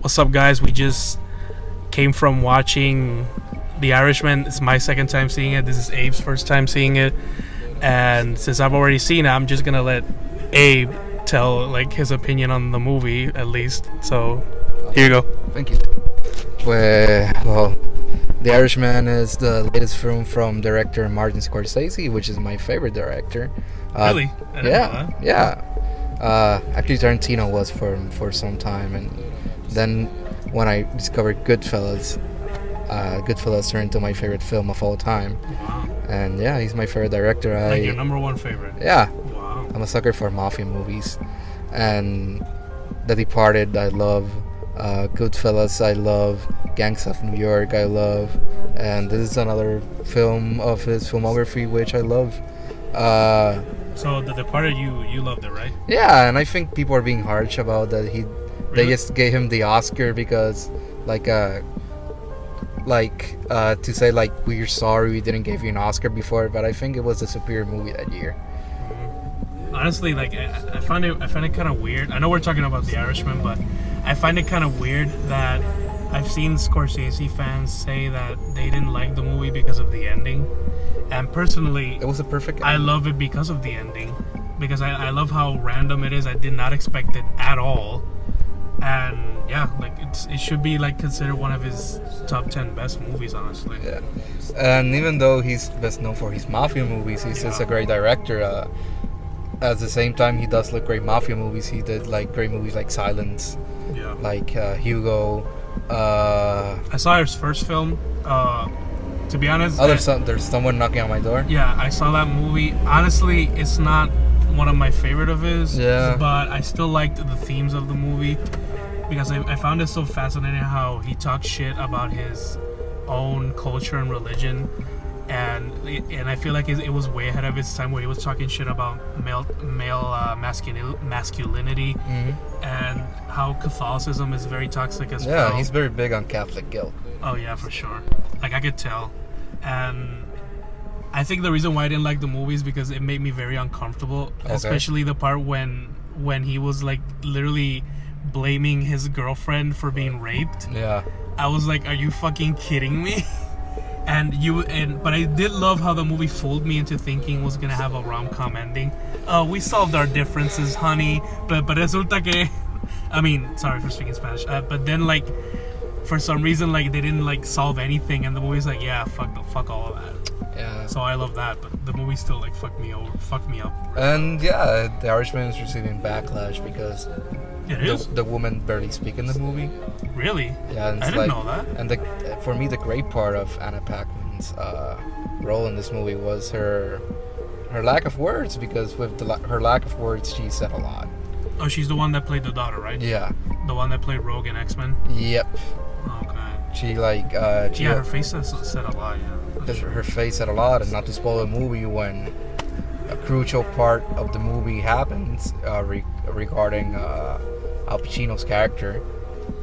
What's up, guys? We just came from watching The Irishman. It's my second time seeing it. This is Abe's first time seeing it. And since I've already seen it, I'm just going to let Abe tell like his opinion on the movie, at least. So, here you go. Thank you. Well, The Irishman is the latest film from director Martin Scorsese, which is my favorite director. Really? I didn't know that. Yeah. Actually, Tarantino was for some time, and then when I discovered Goodfellas turned into my favorite film of all time. Wow. And yeah, he's my favorite director. Like your number one favorite? Yeah. Wow. I'm a sucker for mafia movies, and The Departed I love, Goodfellas I love, Gangs of New York I love, and this is another film of his filmography which I love. So The Departed, you loved it, right? Yeah, and I think people are being harsh about that. They just gave him the Oscar because, to say like we're sorry we didn't give you an Oscar before, but I think it was a superior movie that year. Honestly, like I find it kind of weird. I know we're talking about The Irishman, but I find it kind of weird that I've seen Scorsese fans say that they didn't like the movie because of the ending, and personally, It was a perfect I ending. love it because of the ending, because I love how random it is. I did not expect it at all, and yeah, like it should be like considered one of his top 10 best movies, honestly. Yeah, and even though he's best known for his mafia movies, he's just a great director. At the same time, he does like great mafia movies. He did like great movies like Silence, Yeah. like Hugo. I saw his first film. To be honest, There's someone knocking on my door. yeah, I saw that movie. Honestly, it's not one of my favorite of his. Yeah. But I still liked the themes of the movie because I found it so fascinating how he talked shit about his own culture and religion, and I feel like it was way ahead of its time where he was talking shit about male masculinity Mm-hmm. and how Catholicism is very toxic as well. Yeah, he's very big on Catholic guilt. Oh yeah, for sure. Like I could tell, and I think the reason why I didn't like the movie is because it made me very uncomfortable, Okay. especially the part when he was like literally blaming his girlfriend for being raped. Yeah. I was like, are you fucking kidding me? But I did love how the movie fooled me into thinking it was gonna have a rom-com ending. We solved our differences, honey. But resulta que, I mean, sorry for speaking Spanish. But then like, for some reason like they didn't like solve anything, and the movie's like, yeah, fuck all of that. Yeah. So I love that, but the movie still like fucked me up. And yeah, The Irishman is receiving backlash because It is the woman barely speak in the movie. really. Yeah, and I it's didn't like, know that. And for me, the great part of Anna Paquin's role in this movie was her lack of words, because with her lack of words, she said a lot. Oh, she's the one that played the daughter, right? Yeah. The one that played Rogue in X-Men. Yep. Okay. She like Yeah, her face said a lot. Yeah. That's true. her face said a lot, and not to spoil the movie, when a crucial part of the movie happens regarding Al Pacino's character.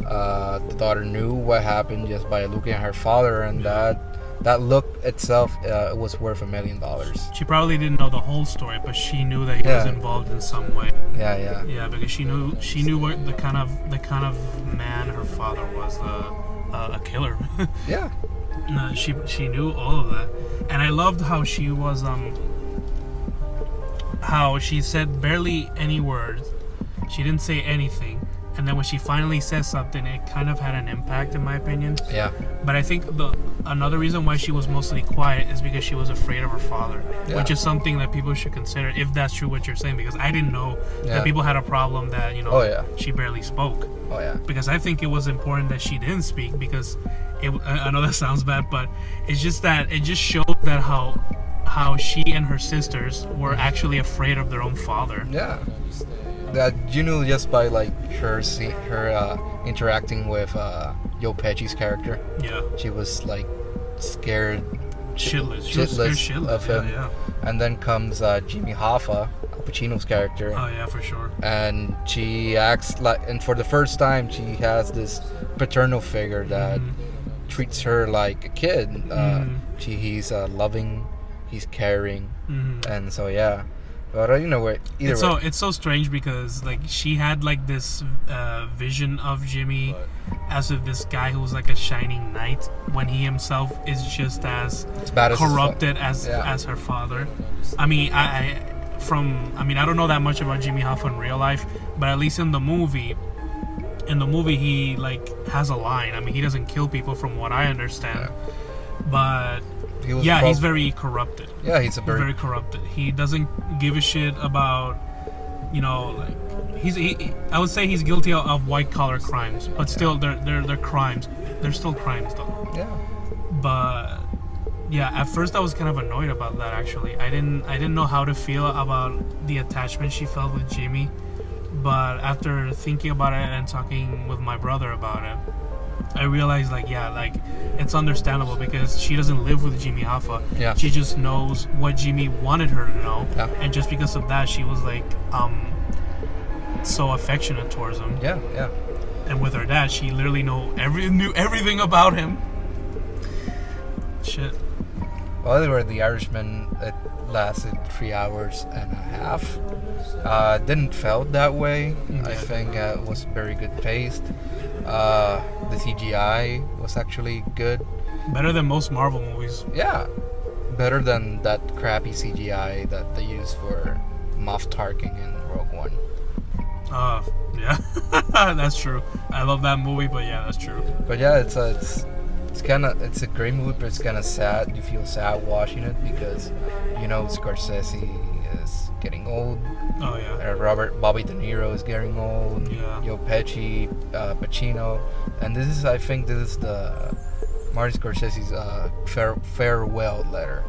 The daughter knew what happened just by looking at her father, and that look itself was worth $1 million. She probably didn't know the whole story, but she knew that he was involved in some way. Yeah. Yeah, because she knew what the kind of man her father was, a killer. Yeah. No, she knew all of that, and I loved how she was how she said barely any words. She didn't say anything, and then when she finally says something, it kind of had an impact, in my opinion. Yeah. But I think another reason why she was mostly quiet is because she was afraid of her father, which is something that people should consider, if that's true what you're saying, because I didn't know that people had a problem that, she barely spoke. Oh yeah. Because I think it was important that she didn't speak, because I know that sounds bad, but it's just that it just showed that how she and her sisters were actually afraid of their own father. Yeah. That you knew just by like her interacting with Joe Pesci's character. Yeah. She was like scared Shitless. She was scared shitless of him. Yeah. And then comes Jimmy Hoffa, Al Pacino's character. Oh yeah, for sure. And she acts like, and for the first time, she has this paternal figure that treats her like a kid. He's loving, he's caring, and so yeah. But what? Either way. It's so strange because like she had like this vision of Jimmy as of this guy who's like a shining knight when he himself is just as bad as corrupted as her father. I mean, I don't know that much about Jimmy Hoffa in real life, but at least in the movie he like has a line. I mean, he doesn't kill people from what I understand, but he's very corrupted. Yeah, he's very corrupted. He doesn't give a shit about, like I would say he's guilty of white collar crimes, but still they're crimes. They're still crimes though. Yeah. But yeah, at first I was kind of annoyed about that. Actually, I didn't know how to feel about the attachment she felt with Jimmy. But after thinking about it and talking with my brother about it, I realized like it's understandable because she doesn't live with Jimmy Hoffa. Yeah. She just knows what Jimmy wanted her to know. Yeah. And just because of that, she was like so affectionate towards him. Yeah, yeah. And with her dad, she literally knew everything about him. Shit. Well, anyway, The Irishman, it lasted 3 hours and a half. Didn't felt that way. Yeah. I think it was very good paced. The CGI was actually good. Better than most Marvel movies. Yeah, better than that crappy CGI that they used for Moff Tarkin in Rogue One. Yeah, that's true. I love that movie, but yeah, that's true. But yeah, it's a great movie, but it's kind of sad. You feel sad watching it because Scorsese is getting old. Oh yeah. Bobby De Niro is getting old. Yeah. Joe Pesci, Pacino, and I think this is the Martin Scorsese's farewell letter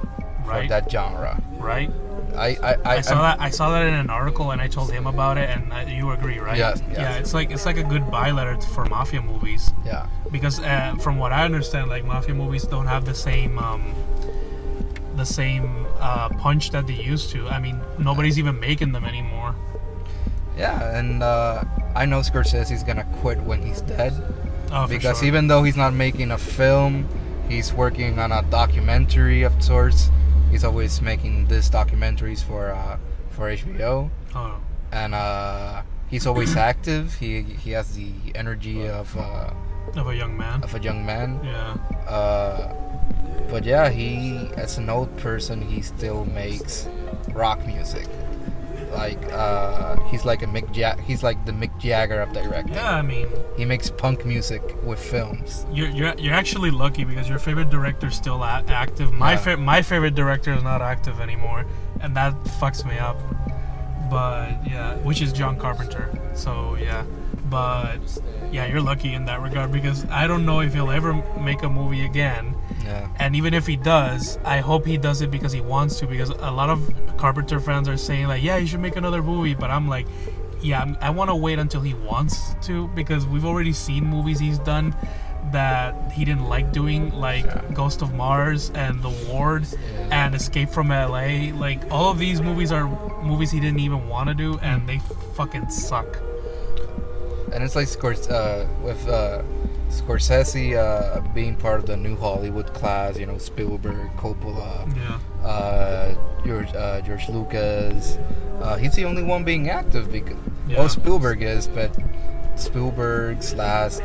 for that genre. Right. I saw that in an article, and I told him about it, and you agree, right? Yes. Yeah, it's like a goodbye letter for mafia movies. Yeah. Because from what I understand, like mafia movies don't have the same punch that they used to. I mean, nobody's even making them anymore. Yeah, and I know Scorsese's gonna quit when he's dead. Oh, because for sure. even though he's not making a film, he's working on a documentary of sorts. He's always making these documentaries for HBO. Oh. And he's always active. He has the energy of a young man. Yeah. But yeah, he as an old person, he still makes rock music. Like he's like the Mick Jagger of directing. Yeah, I mean, he makes punk music with films. You're actually lucky because your favorite director's still active. My favorite director is not active anymore, and that fucks me up. But yeah, which is John Carpenter. So yeah, but yeah, you're lucky in that regard because I don't know if he'll ever make a movie again. Yeah. And even if he does, I hope he does it because he wants to. Because a lot of Carpenter fans are saying like, yeah, he should make another movie. But I'm like, yeah, I want to wait until he wants to because we've already seen movies he's done that he didn't like doing, like Ghost of Mars and The Ward and Escape from LA. Like all of these movies are movies he didn't even want to do, and they fucking suck. And it's like with Scorsese being part of the new Hollywood class, Spielberg, Coppola, George Lucas. He's the only one being active because Spielberg is, but Spielberg's last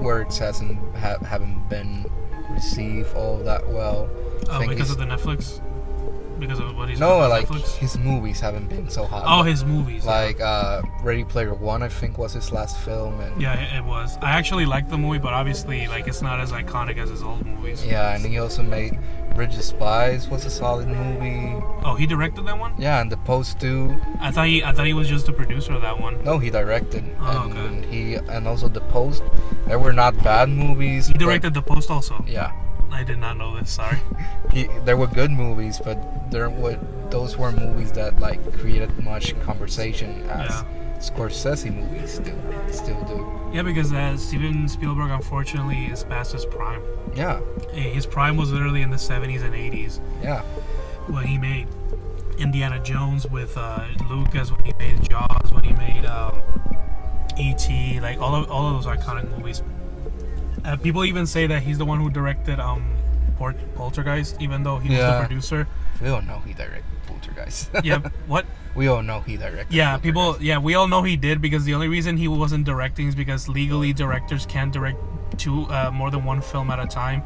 works haven't been received all that well. Because of the Netflix. Because of what he's like Netflix? His movies haven't been so hot. Oh, his movies. Like Ready Player One, I think was his last film. And yeah, it was. I actually liked the movie, but obviously, like, it's not as iconic as his old movies. Yeah, and he also made Bridge of Spies was a solid movie. Oh, he directed that one? Yeah, and The Post too. I thought he was just the producer of that one. No, he directed. Oh, and okay. And also The Post. They were not bad movies. He directed The Post also. Yeah. I did not know this. Sorry. There were good movies, but those were movies that like created much conversation as Scorsese movies still do. Yeah, because Steven Spielberg unfortunately is past his prime. Yeah. His prime was literally in the 70s and 80s. Yeah. When he made Indiana Jones with Lucas, when he made Jaws, when he made E.T., like all of those iconic movies. People even say that he's the one who directed Poltergeist, even though he was the producer. We all know he directed Poltergeist. Yeah, what? We all know he directed. Yeah, Poltergeist. we all know he did, because the only reason he wasn't directing is because legally directors can't direct more than one film at a time.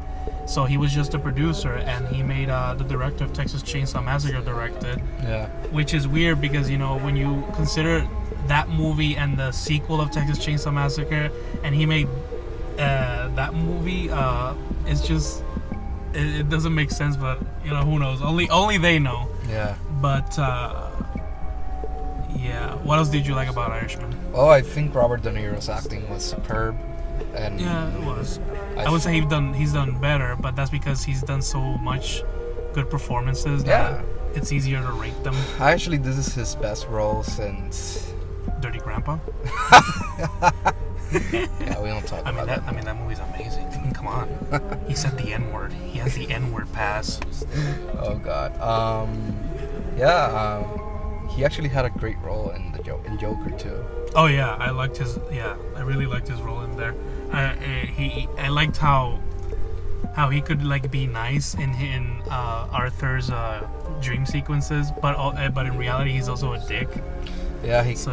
So he was just a producer, and he made the director of Texas Chainsaw Massacre directed. Yeah. Which is weird because, when you consider that movie and the sequel of Texas Chainsaw Massacre, and he made that movie, it's just it doesn't make sense. But who knows? Only they know. Yeah. But yeah, what else did you like about Irishman? Oh, I think Robert De Niro's acting was superb, and Yeah, it was. I would say he's done better, but that's because he's done so much good performances that it's easier to rate them. Actually, this is his best role since Dirty Grandpa. Yeah, we don't talk about that. I mean, that movie's amazing. I mean, come on. He said the N-word. He has the N-word pass. Oh God. He actually had a great role in Joker too. Oh yeah, I really liked his role in there. I liked how he could be nice in Arthur's dream sequences, but in reality he's also a dick. Yeah, he is.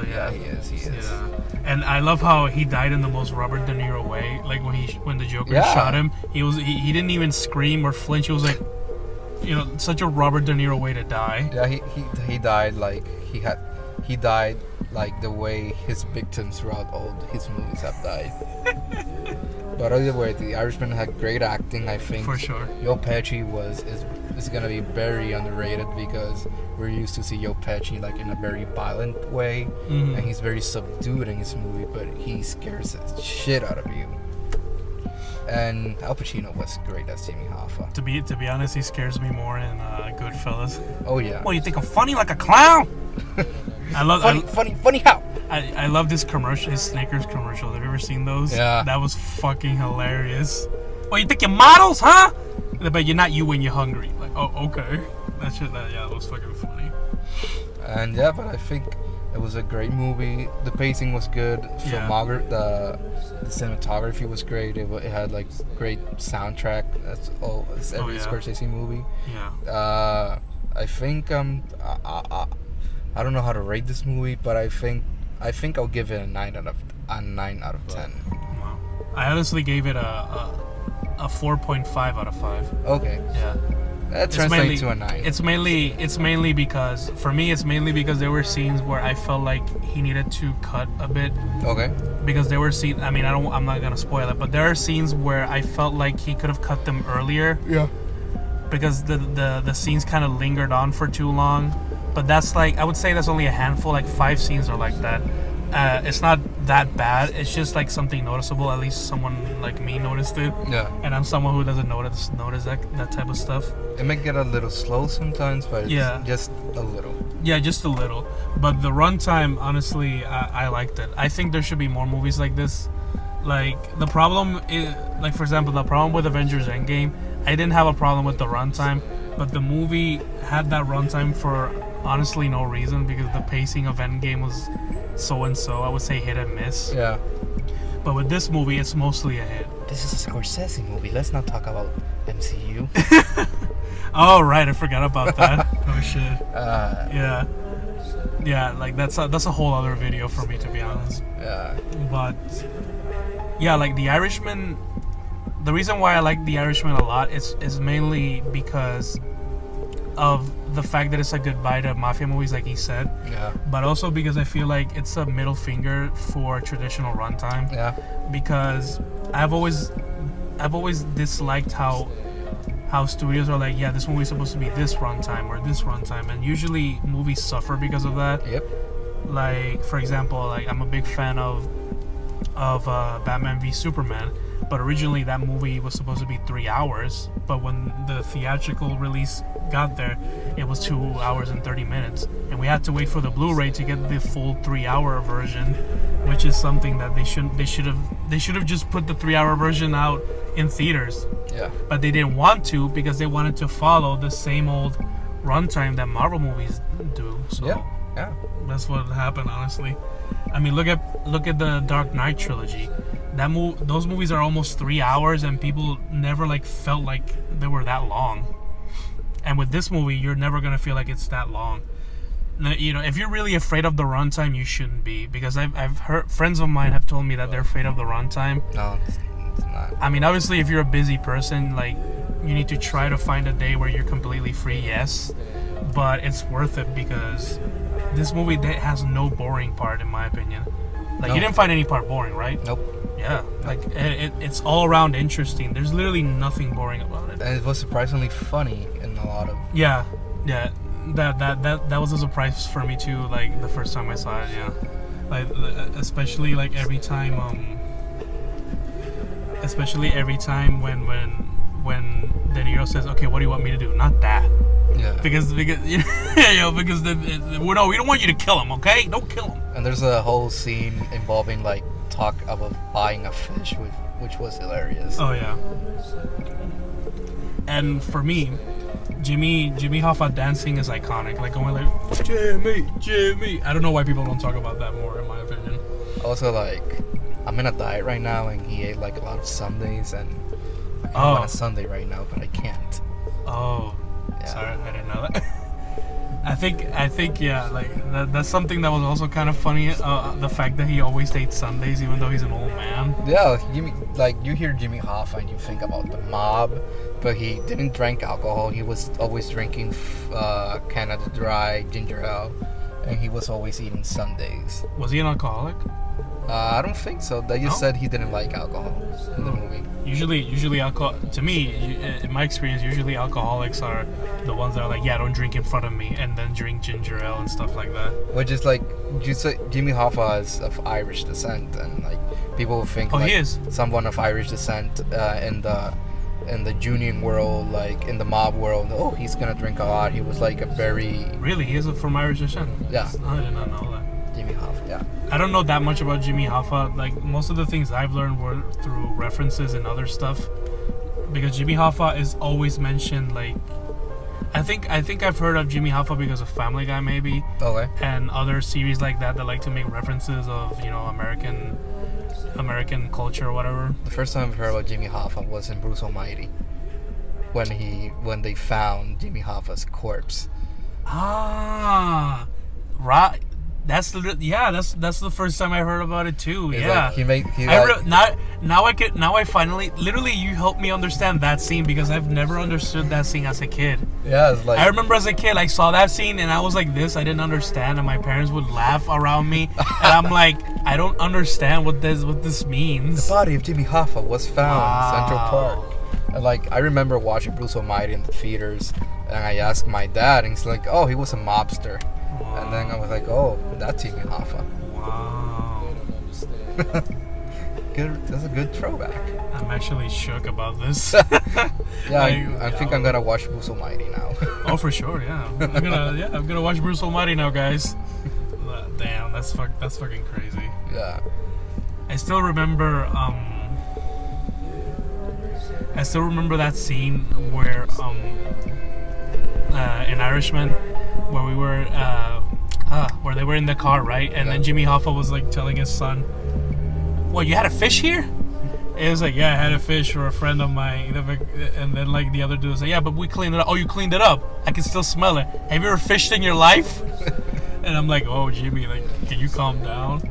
Yeah. And I love how he died in the most Robert De Niro way. Like when the Joker shot him, he didn't even scream or flinch. He was like, such a Robert De Niro way to die. Yeah, he died he died like the way his victims throughout all his movies have died. But either way, The Irishman had great acting. I think For sure. Joe Pesci is gonna be very underrated because we're used to see Joe Pesci in a very violent way, and he's very subdued in his movie, but he scares the shit out of you. And Al Pacino was great as Jimmy Hoffa. To be honest, he scares me more in Goodfellas. Oh yeah. What, you think I'm funny like a clown? I love funny how? I love this commercial, his Snickers commercial. Have you ever seen those? Yeah. That was fucking hilarious. Oh, you think you're models, huh? But you're not you when you're hungry. Like, oh, okay. That was fucking funny. And but I think it was a great movie. The pacing was good. The cinematography was great. It had great soundtrack. That's all. It's every Scorsese movie. Yeah. I think I don't know how to rate this movie, but I think I'll give it a 9 out of 10. Wow. I honestly gave it a 4.5 out of 5. Okay. Yeah. That translates to a 9. It's mainly because for me there were scenes where I felt like he needed to cut a bit. Okay. Because there were scenes. I mean, I'm not gonna spoil it, but there are scenes where I felt like he could have cut them earlier. Yeah. Because the scenes kind of lingered on for too long. But that's I would say that's only a handful. 5 scenes are like that. It's not that bad. It's just something noticeable. At least someone like me noticed it. Yeah. And I'm someone who doesn't notice that type of stuff. It may get a little slow sometimes, but it's just a little. Yeah, just a little. But the runtime, honestly, I liked it. I think there should be more movies like this. The problem is, for example, the problem with Avengers Endgame, I didn't have a problem with the runtime, but the movie had that runtime for honestly no reason, because the pacing of Endgame was so and so. I would say hit and miss. Yeah. But with this movie, it's mostly a hit. This is a Scorsese movie. Let's not talk about MCU. Oh right, I forgot about that. Oh shit. Yeah. Yeah, that's a whole other video for me, to be honest. Yeah. But yeah, The Irishman. The reason why I like The Irishman a lot is mainly because of the fact that it's a goodbye to mafia movies, like he said. Yeah. But also because I feel like it's a middle finger for traditional runtime. Yeah. Because I've always disliked how studios are like, yeah, this movie's supposed to be this runtime or this runtime, and usually movies suffer because of that. Yep. For example, I'm a big fan of Batman v Superman, but originally that movie was supposed to be 3 hours, but when the theatrical release got there, it was 2 hours and 30 minutes, and we had to wait for the Blu-ray to get the full 3-hour version, which is something that they should have just put the 3-hour version out in theaters. Yeah. But they didn't want to, because they wanted to follow the same old runtime that Marvel movies do. So yeah. That's what happened, honestly. I mean, look at the Dark Knight trilogy. Those movies are almost 3 hours, and people never felt like they were that long. And with this movie, you're never gonna feel like it's that long. You know, if you're really afraid of the runtime, you shouldn't be, because I've heard friends of mine have told me that they're afraid of the runtime. No, it's not. I mean, obviously, if you're a busy person, like, you need to try to find a day where you're completely free, yes, but it's worth it because this movie has no boring part, in my opinion. Like, you didn't find any part boring, right? Nope. Yeah, like it's all around interesting. There's literally nothing boring about it. And it was surprisingly funny in a lot of. Yeah. That was a surprise for me too. Like the first time I saw it, yeah. Like especially every time when De Niro says, "Okay, what do you want me to do?" Not that. Yeah. Because we don't want you to kill him, okay? Don't kill him. And there's a whole scene involving talk about buying a fish, which was hilarious. Oh yeah. And for me, Jimmy Hoffa dancing is iconic. Like going like Jimmy. I don't know why people don't talk about that more, in my opinion. Also, I'm in a diet right now, and he ate a lot of Sundays, and I want a Sunday right now, but I can't. Oh, yeah. Sorry, I didn't know that. I think yeah, that's something that was also kind of funny. The fact that he always ate Sundays, even though he's an old man. Yeah, you hear Jimmy Hoffa and you think about the mob, but he didn't drink alcohol. He was always drinking Canada Dry ginger ale, and he was always eating Sundays. Was he an alcoholic? I don't think so. They just said he didn't like alcohol in the movie. Usually alcohol. To me, in my experience, usually alcoholics are the ones that are like, yeah, don't drink in front of me, and then drink ginger ale and stuff like that. Which is you say Jimmy Hoffa is of Irish descent, and people will think he is someone of Irish descent in the Union world, in the mob world. Oh, he's gonna drink a lot. He was a very really. He is from Irish descent. Yeah. I did not know that. Jimmy Hoffa, yeah. I don't know that much about Jimmy Hoffa. Most of the things I've learned were through references and other stuff. Because Jimmy Hoffa is always mentioned. I think I've heard of Jimmy Hoffa because of Family Guy, maybe. Okay. And other series like that like to make references of American culture or whatever. The first time I heard about Jimmy Hoffa was in Bruce Almighty, when they found Jimmy Hoffa's corpse. Ah, right. That's the first time I heard about it too. It's Yeah. Now I finally, literally, you helped me understand that scene, because I've never understood that scene as a kid. Yeah, it's I remember as a kid, I saw that scene and I was like this. I didn't understand, and my parents would laugh around me, and I'm like, I don't understand what this means. The body of Jimmy Hoffa was found in Central Park. And I remember watching Bruce Almighty in the theaters, and I asked my dad, and he's like, "Oh, he was a mobster." Wow. And then I was like, "Oh, that's Jimmy Hoffa." Wow. Good. That's a good throwback. I'm actually shook about this. Yeah, I think I'm gonna watch Bruce Almighty now. Oh, for sure, yeah. I'm gonna watch Bruce Almighty now, guys. Damn, that's fucking crazy. Yeah. I still remember that scene where in Irishman, where we were where they were in the car, right? And then Jimmy Hoffa was telling his son, "What, you had a fish here?" And he was like, "Yeah, I had a fish for a friend of mine." And then the other dude was like, "Yeah, but we cleaned it up." "Oh, you cleaned it up? I can still smell it. Have you ever fished in your life?" And I'm like, "Oh, Jimmy, can you calm down?"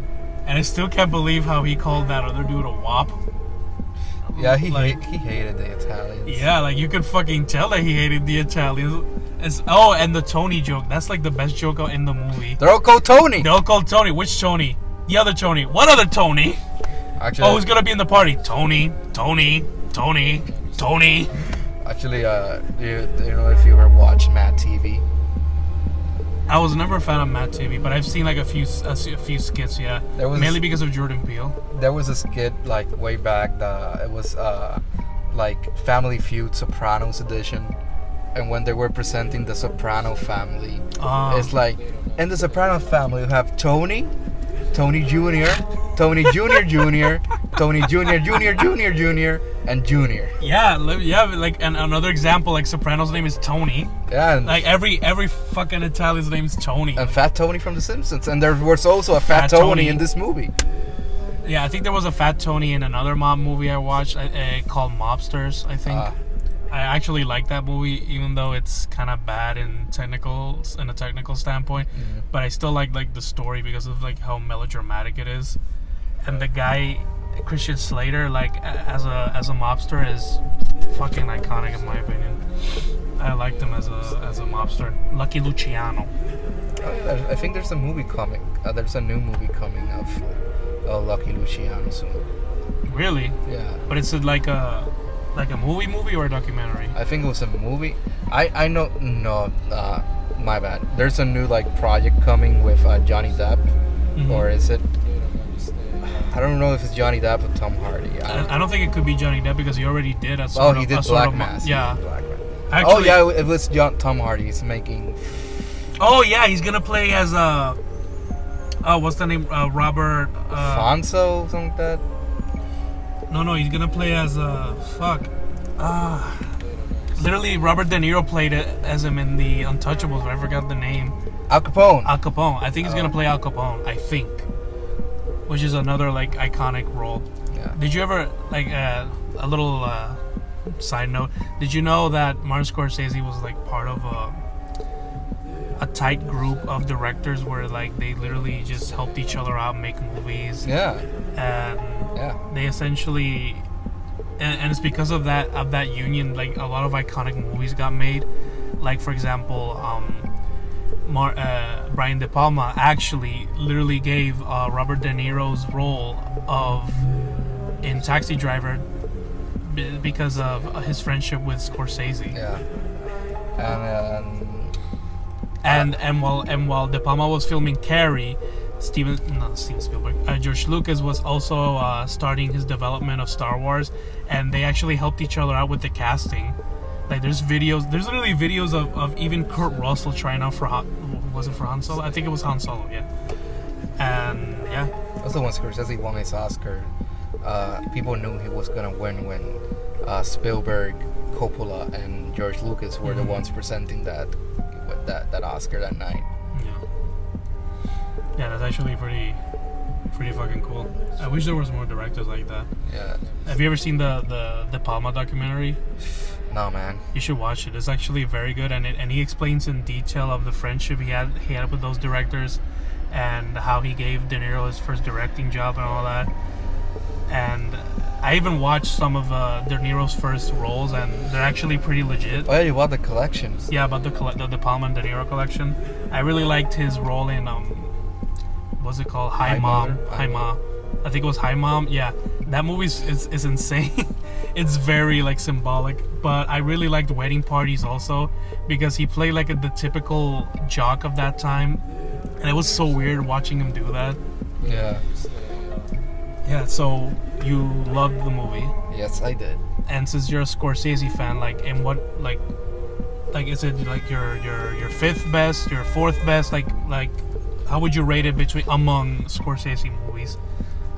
And I still can't believe how he called that other dude a wop. Yeah, he hated the Italians. Yeah, you could fucking tell that he hated the Italians. And the Tony joke. That's the best joke in the movie. They're all called Tony. They're all called Tony. Which Tony? The other Tony. What other Tony? Actually, who's gonna be in the party? Tony. Actually, do you know if you ever watched Mad TV? I was never a fan of Mad TV, but I've seen a few skits. Yeah, mainly because of Jordan Peele. There was a skit way back. It was Family Feud Sopranos edition, and when they were presenting the Soprano family, it's in the Soprano family you have Tony Jr., Tony Jr. Jr., Tony Jr. Jr. Jr. Jr. and Junior. Yeah, and another example, Soprano's name is Tony. Yeah, and every fucking Italian's name is Tony. And Fat Tony from The Simpsons, and there was also a Fat Tony in this movie. Yeah, I think there was a Fat Tony in another mob movie I watched called Mobsters, I think. I actually like that movie, even though it's kind of bad in a technical standpoint. Mhm. But I still like the story because of like how melodramatic it is, and the guy Christian Slater as a mobster is fucking iconic in my opinion. I liked him as a mobster. Lucky Luciano. I think there's a movie coming. There's a new movie coming of Lucky Luciano soon. Really? Yeah. But it's like a movie or a documentary? I think it was a movie. I know. No, my bad. There's a new like project coming with Johnny Depp, Mhm. or is it? I don't know if it's Johnny Depp or Tom Hardy. I don't think it could be Johnny Depp because he already did a sort of. He did a sort Black of Mass. Yeah. He did Black Mass. Actually, Oh yeah, it was Tom Hardy. He's making. Oh yeah, he's gonna play as what's the name? Robert. Fonso, something like that. No, he's gonna play as literally Robert De Niro played it as him in the Untouchables, but I forgot the name. Al Capone. Al Capone. I think he's gonna play Al Capone. I think, which is another like iconic role. Yeah. Did you ever like a little side note? Did you know that Martin Scorsese was like part of a tight group of directors where like they literally just helped each other out make movies? Yeah. And Yeah. they essentially and it's because of that union like a lot of iconic movies got made. Like for example, Brian De Palma actually literally gave Robert De Niro's role in Taxi Driver because of his friendship with Scorsese. Yeah. And while De Palma was filming Carrie, Steven Spielberg, George Lucas was also starting his development of Star Wars, and they actually helped each other out with the casting. Like there's literally videos of even Kurt Russell trying out for was it for Han Solo? I think it was Han Solo, yeah. And yeah. Also, when Scorsese won his Oscar, people knew he was gonna win when Spielberg, Coppola, and George Lucas were the ones presenting that Oscar that night. Yeah, that's actually pretty fucking cool. I wish there was more directors like that. Yeah. Have you ever seen the De Palma documentary? No, man. You should watch it. It's actually very good, and he explains in detail of the friendship he had with those directors, and how he gave De Niro his first directing job and all that. And I even watched some of De Niro's first roles, and they're actually pretty legit. Oh yeah, you bought the collections. Yeah, about the De Palma and De Niro collection. I really liked his role in what's it called? Hi Mom. Hi Mom. I think it was Hi Mom. Yeah, that movie is insane. It's very like symbolic, but I really liked Wedding Parties also because he played like the typical jock of that time, and it was so weird watching him do that. Yeah. Yeah. So you loved the movie, Yes, I did. and since you're a Scorsese fan, like, and what like is it like your fifth best, your fourth best, like how would you rate it among Scorsese movies?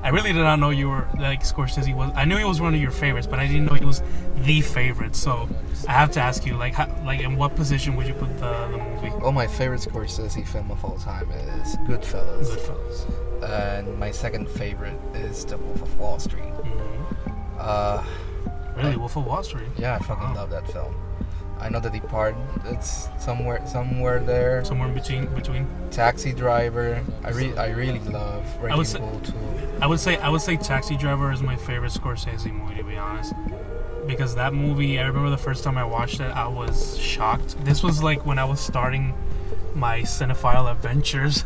I really did not know you were like Scorsese was. I knew he was one of your favorites, but I didn't know he was the favorite. So I have to ask you, like, in what position would you put the movie? Well, my favorite Scorsese film of all time is Goodfellas. Goodfellas. And my second favorite is The Wolf of Wall Street. Mm-hmm. Really, Wolf of Wall Street? Yeah, I fucking love that film. I know The Departed. It's somewhere there. Somewhere in between. Taxi Driver. I really love Raging Bull too. I would say Taxi Driver is my favorite Scorsese movie, to be honest. Because that movie, I remember the first time I watched it, I was shocked. This was like when I was starting my cinephile adventures.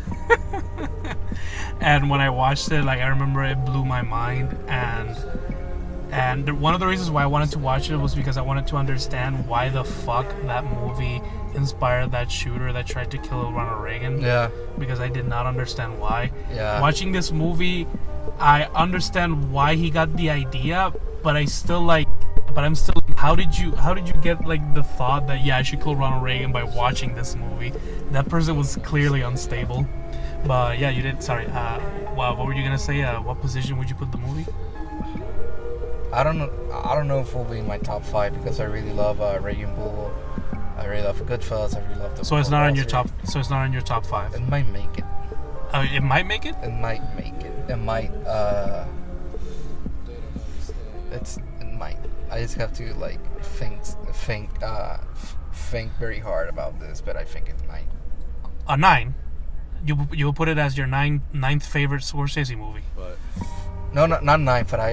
And when I watched it, like I remember it blew my mind, and one of the reasons why I wanted to watch it was because I wanted to understand why the fuck that movie inspired that shooter that tried to kill Ronald Reagan. Yeah. Because I did not understand why. Yeah. Watching this movie, I understand why he got the idea, but I'm still how did you get like the thought that I should kill Ronald Reagan by watching this movie? That person was clearly unstable. But yeah, you did. Sorry. What were you gonna say? What position would you put the movie? I don't know if it'll be in my top 5 because I really love Raging Bull. I really love Goodfellas. I really love the. So it's not on your top. So it's not on your top 5. It might make it. It might make it. It might make it. It might. It might. I just have to like think very hard about this, but I think it's 9. A 9. You will put it as your ninth favorite Scorsese movie. But no, not 9. But I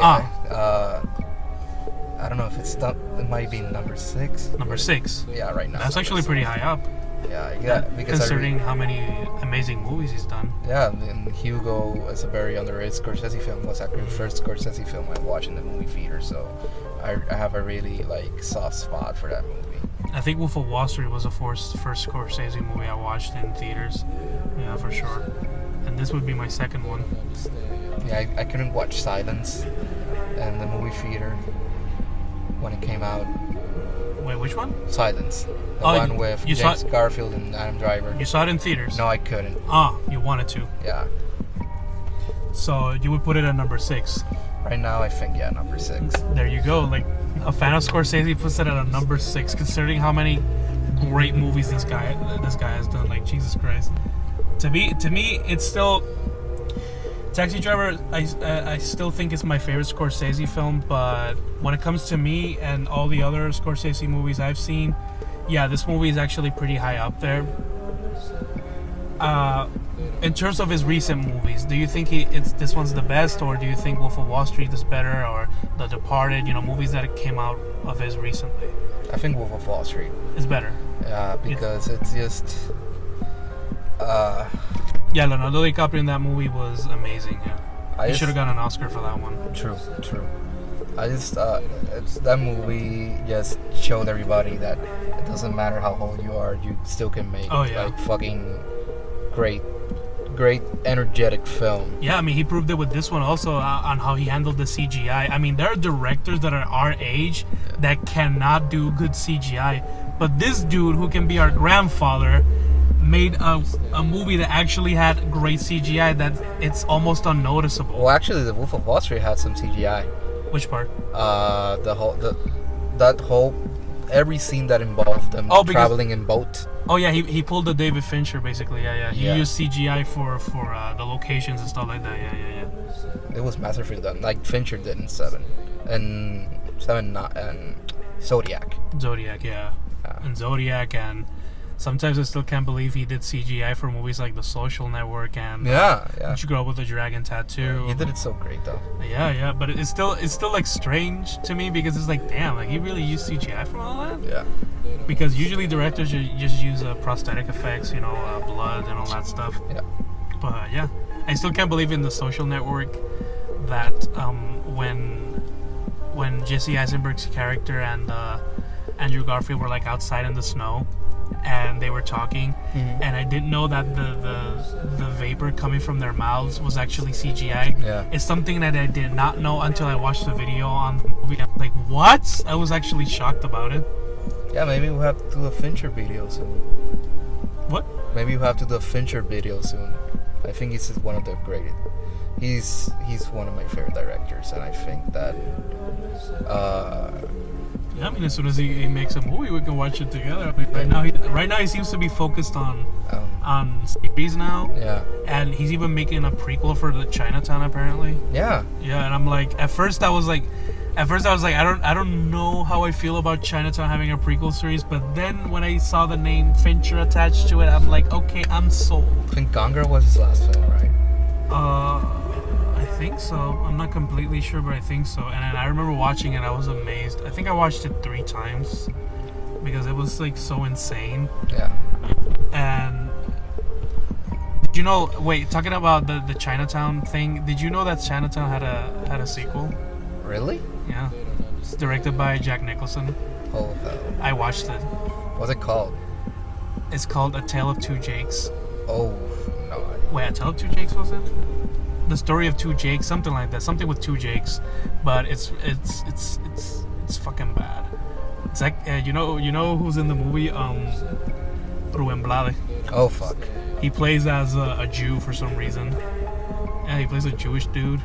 don't know if it might be number 6. Number 6. Yeah, right now. That's actually pretty high up. Yeah, because considering how many amazing movies he's done. Yeah, and Hugo is a very underrated Scorsese film. Was actually the first Scorsese film I watched in the movie theater, so I have a really like soft spot for that movie. I think Wolf of Wall Street was the first Scorsese movie I watched in theaters. Yeah, for sure. And this would be my second one. Yeah, I couldn't watch Silence in the movie theater when it came out. Wait, which one? Silence. The one with James Garfield and Adam Driver. You saw it in theaters? No, I couldn't. You wanted to. Yeah. So you would put it at number 6. Right now, I think, number 6. There you go. Like, a fan of Scorsese puts it at a number 6, considering how many great movies this guy has done. Like, Jesus Christ. To me, it's still... Taxi Driver, I still think it's my favorite Scorsese film, but when it comes to me and all the other Scorsese movies I've seen, yeah, this movie is actually pretty high up there. In terms of his recent movies, do you think this one's the best, or do you think Wolf of Wall Street is better, or The Departed, movies that came out of his recently? I think Wolf of Wall Street is better. Yeah, because it's just... Yeah, Leonardo DiCaprio in that movie was amazing. Yeah, he should have gotten an Oscar for that one. True. I just that movie just showed everybody that it doesn't matter how old you are, you still can make like fucking great, energetic film. Yeah, I mean, he proved it with this one also on how he handled the CGI. I mean, there are directors that are our age that cannot do good CGI, but this dude who can be our grandfather made a movie that actually had great CGI that it's almost unnoticeable. Well, actually, the Wolf of Wall Street had some CGI. Which part? Every scene that involved them traveling in boat. Oh yeah, he pulled the David Fincher basically. Yeah. He used CGI for the locations and stuff like that. Yeah. It was masterfully done, like Fincher did in 7 and Zodiac. Yeah. And Zodiac, and sometimes I still can't believe he did CGI for movies like The Social Network and Did You Grow Up with a Dragon Tattoo? He did it so great though. Yeah, but it's still like strange to me because it's like, damn, like he really used CGI for all that? Yeah. Because usually directors just use prosthetic effects, blood and all that stuff. Yeah. But yeah, I still can't believe in The Social Network that when Jesse Eisenberg's character and Andrew Garfield were like outside in the snow and they were talking, and I didn't know that the vapor coming from their mouths was actually CGI. Yeah. It's something that I did not know until I watched the video on the movie. I'm like, what? I was actually shocked about it. Yeah, maybe we'll have to do a Fincher video soon. What? Maybe we'll have to do a Fincher video soon. I think he's one of the greatest. He's one of my favorite directors, and I think that yeah, I mean, as soon as he makes a movie, we can watch it together. I mean, right now he seems to be focused on series now. Yeah. And he's even making a prequel for the Chinatown apparently. Yeah. Yeah, and I'm like, at first I was like, I don't know how I feel about Chinatown having a prequel series, but then when I saw the name Fincher attached to it, I'm like, okay, I'm sold. I think Gone was his last film, right? I think so. I'm not completely sure, but I think so. And I remember watching it, I was amazed. I think I watched it 3 times because it was like so insane. Yeah. And did you know? Wait, talking about the Chinatown thing. Did you know that Chinatown had a sequel? Really? Yeah. It's directed by Jack Nicholson. Oh. I watched it. What's it called? It's called A Tale of Two Jakes. Oh no. Wait, A Tale of Two Jakes, was it? The Story of Two Jakes, something like that. Something with 2 Jakes, but it's fucking bad. It's like you know who's in the movie? Ruben Blades. Oh fuck. He plays as a Jew for some reason. Yeah, he plays a Jewish dude.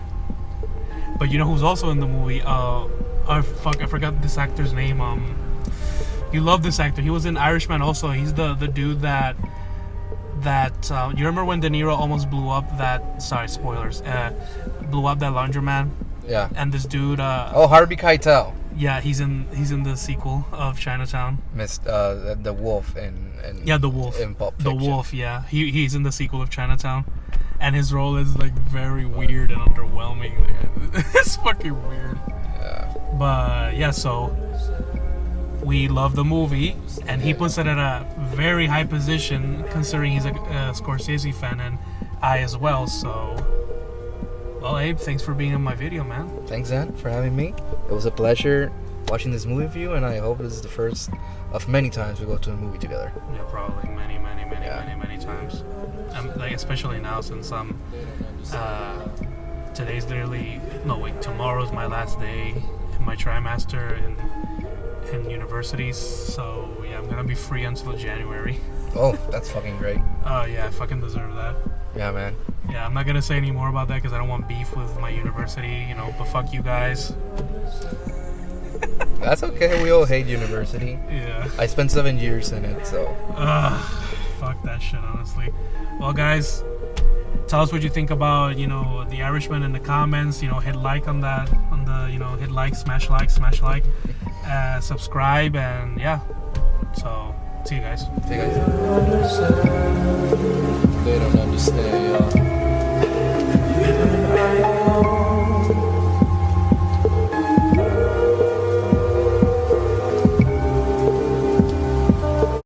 But you know who's also in the movie? I forgot this actor's name. You love this actor. He was in Irishman also. He's the dude that you remember when De Niro almost blew up that, sorry, spoilers, blew up that laundromat? Yeah. And this dude Harvey Keitel. Yeah, he's in the sequel of Chinatown. Missed the wolf in Yeah, the wolf. in Pulp The Fiction. wolf, yeah. He's in the sequel of Chinatown. And his role is like very weird and underwhelming. It's fucking weird. Yeah. But yeah, so we love the movie, and he puts it at a very high position considering he's a Scorsese fan, and I as well. So, well, Abe, thanks for being on my video, man. Thanks, Zan, for having me. It was a pleasure watching this movie with you, and I hope this is the first of many times we go to a movie together. Yeah, probably many times. Like especially now since today's tomorrow's my last day in my trimester in universities. So yeah, I'm gonna be free until January. Oh, that's fucking great. Oh yeah, I fucking deserve that. Yeah, man. Yeah, I'm not gonna say any more about that because I don't want beef with my university, but fuck you guys. That's okay. We all hate university. Yeah. I spent 7 years in it, so. Fuck that shit, honestly. Well, guys, tell us what you think about, The Irishman in the comments. Hit like on that, hit like, smash like, subscribe, and yeah. So, see you guys. See you guys. They don't understand, y'all.